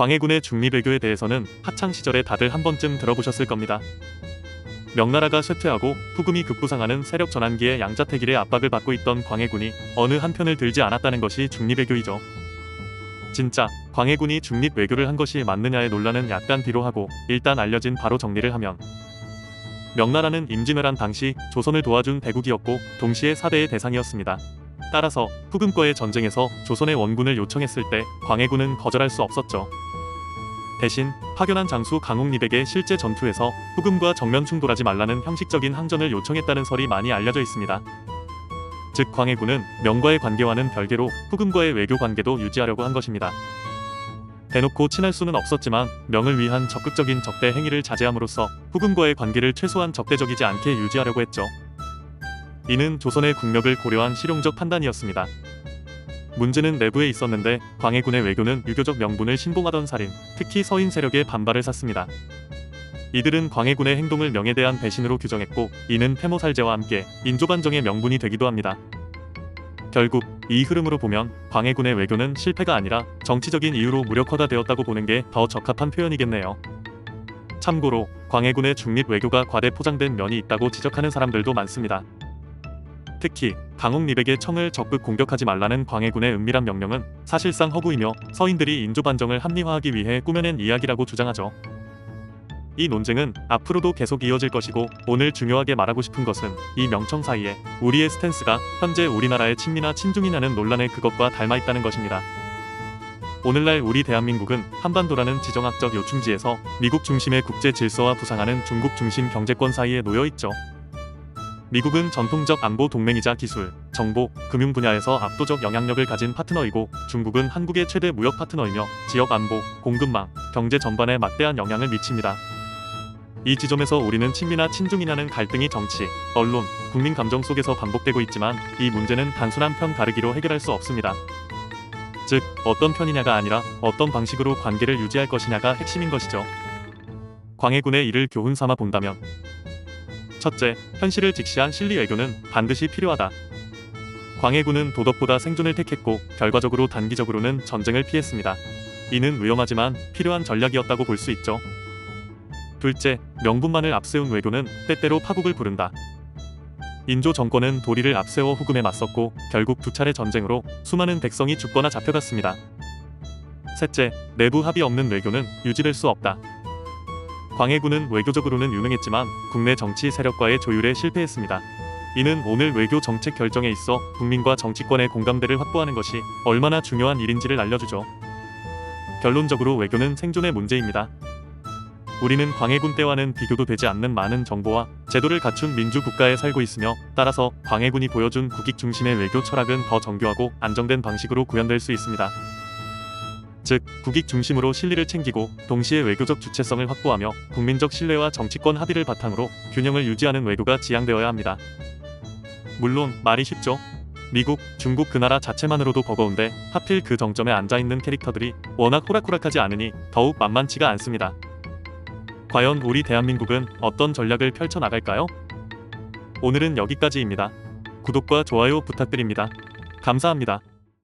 광해군의 중립외교에 대해서는 학창시절에 다들 한 번쯤 들어보셨을 겁니다. 명나라가 쇠퇴하고 후금이 급부상하는 세력 전환기에 양자택일의 압박을 받고 있던 광해군이 어느 한편을 들지 않았다는 것이 중립외교이죠. 진짜 광해군이 중립외교를 한 것이 맞느냐의 논란은 약간 뒤로 하고 일단 알려진 바로 정리를 하면, 명나라는 임진왜란 당시 조선을 도와준 대국이었고 동시에 사대의 대상이었습니다. 따라서 후금과의 전쟁에서 조선의 원군을 요청했을 때 광해군은 거절할 수 없었죠. 대신 파견한 장수 강옥립에게 실제 전투에서 후금과 정면 충돌하지 말라는 형식적인 항전을 요청했다는 설이 많이 알려져 있습니다. 즉 광해군은 명과의 관계와는 별개로 후금과의 외교 관계도 유지하려고 한 것입니다. 대놓고 친할 수는 없었지만 명을 위한 적극적인 적대 행위를 자제함으로써 후금과의 관계를 최소한 적대적이지 않게 유지하려고 했죠. 이는 조선의 국력을 고려한 실용적 판단이었습니다. 문제는 내부에 있었는데 광해군의 외교는 유교적 명분을 신봉하던 살인, 특히 서인 세력의 반발을 샀습니다. 이들은 광해군의 행동을 명에 대한 배신으로 규정했고 이는 폐모살제와 함께 인조반정의 명분이 되기도 합니다. 결국 이 흐름으로 보면 광해군의 외교는 실패가 아니라 정치적인 이유로 무력화가 되었다고 보는 게 더 적합한 표현이겠네요. 참고로 광해군의 중립 외교가 과대 포장된 면이 있다고 지적하는 사람들도 많습니다. 특히 강옥립에게 청을 적극 공격하지 말라는 광해군의 은밀한 명령은 사실상 허구이며 서인들이 인조반정을 합리화하기 위해 꾸며낸 이야기라고 주장하죠. 이 논쟁은 앞으로도 계속 이어질 것이고 오늘 중요하게 말하고 싶은 것은 이 명청 사이에 우리의 스탠스가 현재 우리나라의 친미나 친중이냐는 논란의 그것과 닮아있다는 것입니다. 오늘날 우리 대한민국은 한반도라는 지정학적 요충지에서 미국 중심의 국제 질서와 부상하는 중국 중심 경제권 사이에 놓여있죠. 미국은 전통적 안보 동맹이자 기술, 정보, 금융 분야에서 압도적 영향력을 가진 파트너이고 중국은 한국의 최대 무역 파트너이며 지역 안보, 공급망, 경제 전반에 막대한 영향을 미칩니다. 이 지점에서 우리는 친미나 친중이냐는 갈등이 정치, 언론, 국민 감정 속에서 반복되고 있지만 이 문제는 단순한 편 가르기로 해결할 수 없습니다. 즉, 어떤 편이냐가 아니라 어떤 방식으로 관계를 유지할 것이냐가 핵심인 것이죠. 광해군의 이를 교훈 삼아 본다면, 첫째, 현실을 직시한 실리 외교는 반드시 필요하다. 광해군은 도덕보다 생존을 택했고 결과적으로 단기적으로는 전쟁을 피했습니다. 이는 위험하지만 필요한 전략이었다고 볼 수 있죠. 둘째, 명분만을 앞세운 외교는 때때로 파국을 부른다. 인조 정권은 도리를 앞세워 후금에 맞섰고 결국 두 차례 전쟁으로 수많은 백성이 죽거나 잡혀갔습니다. 셋째, 내부 합의 없는 외교는 유지될 수 없다. 광해군은 외교적으로는 유능했지만 국내 정치 세력과의 조율에 실패했습니다. 이는 오늘 외교 정책 결정에 있어 국민과 정치권의 공감대를 확보하는 것이 얼마나 중요한 일인지를 알려주죠. 결론적으로 외교는 생존의 문제입니다. 우리는 광해군 때와는 비교도 되지 않는 많은 정보와 제도를 갖춘 민주국가에 살고 있으며 따라서 광해군이 보여준 국익 중심의 외교 철학은 더 정교하고 안정된 방식으로 구현될 수 있습니다. 즉, 국익 중심으로 실리를 챙기고 동시에 외교적 주체성을 확보하며 국민적 신뢰와 정치권 합의를 바탕으로 균형을 유지하는 외교가 지향되어야 합니다. 물론 말이 쉽죠. 미국, 중국 그 나라 자체만으로도 버거운데 하필 그 정점에 앉아있는 캐릭터들이 워낙 호락호락하지 않으니 더욱 만만치가 않습니다. 과연 우리 대한민국은 어떤 전략을 펼쳐나갈까요? 오늘은 여기까지입니다. 구독과 좋아요 부탁드립니다. 감사합니다.